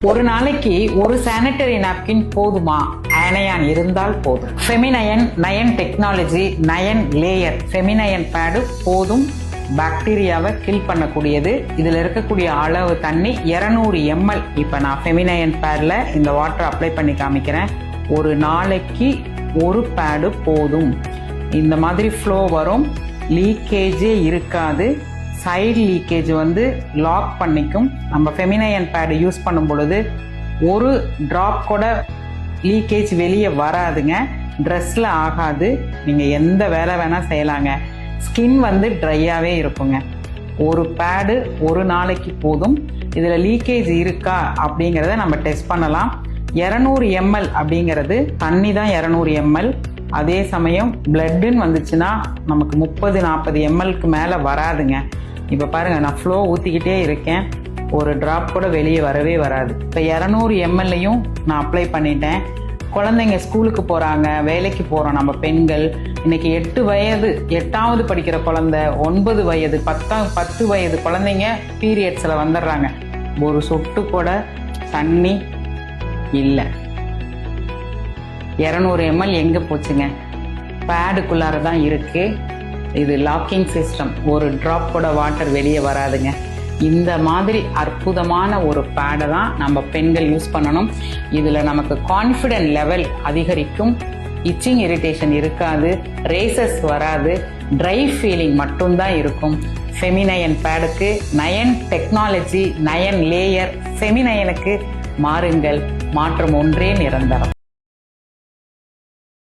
ஒரு நாளைக்கு ஒரு சானிட்டரி நாப்கின் போதுமா? அயனையான் இருந்தால் போதும். Femi9 nine technology nine layer Femi9 pad போதும். பாக்டீரியாவை கில் பண்ணக்கூடியது. இதுல இருக்கக்கூடிய அளவு தண்ணி 200 ml. இப்ப நான் ஃபெமினயன் பேட்ல இந்த வாட்டர் அப்ளை பண்ணி காமிக்கிறேன். ஒரு நாளைக்கு ஒரு பேடு போதும். இந்த மாதிரி ஃப்ளோ வரும், லீக்கேஜே இருக்காது. சைடு லீக்கேஜ் லாக் பண்ணிக்கும். நம்ம ஃபெமினயன் பேடு யூஸ் பண்ணும் பொழுது ஒரு டிராப் கூட லீக்கேஜ் வெளியே வராதுங்க. ட்ரெஸ்ல ஆகாது. நீங்க எந்த வேலை வேணா செய்யலாங்க. ஸ்கின் ட்ரையாவே இருக்குங்க. ஒரு பேடு ஒரு நாளைக்கு போதும். இதுல லீக்கேஜ் இருக்கா அப்படிங்கறத நம்ம டெஸ்ட் பண்ணலாம். 200 ml அப்படிங்கிறது தண்ணி தான் 200 ml. அதே சமயம் பிளட்னு வந்துச்சுன்னா நமக்கு 30-40 mlக்கு மேல வராதுங்க. இப்ப பாருங்க, நான் ஃப்ளோ ஊத்திக்கிட்டே இருக்கேன், ஒரு டிராப் கூட வெளியே வரவே வராது. இப்ப 200 mlயும் நான் அப்ளை பண்ணிட்டேன். குழந்தைங்க ஸ்கூலுக்கு போறாங்க, வேலைக்கு போறோம் நம்ம பெண்கள். இன்னைக்கு 8 வயது 8வது படிக்கிற குழந்தை, 9 வயது 10 வயது குழந்தைங்க பீரியட்ஸ்ல வந்துடுறாங்க. ஒரு சொட்டு கூட தண்ணி இல்லை. 200 ml எங்க போச்சுங்க? பேடுக்குள்ளார தான் இருக்கு. இது லாக்கிங் சிஸ்டம். ஒரு டிராப் கூட வாட்டர் வெளியே வராதுங்க. இந்த மாதிரி அற்புதமான ஒரு பேடை தான் நம்ம பெண்கள் யூஸ் பண்ணணும். இதுல நமக்கு கான்ஃபிடென்ட் லெவல் அதிகரிக்கும். இச்சிங் இரிட்டேஷன் இருக்காது, ரேசஸ் வராது, ட்ரை ஃபீலிங் மட்டும்தான் இருக்கும். ஃபெமினயன் பேடுக்கு நயன் டெக்னாலஜி நயன் லேயர் ஃபெமினயனுக்கு மாறுங்கள். மாற்றம் ஒன்றே நிரந்தரம்.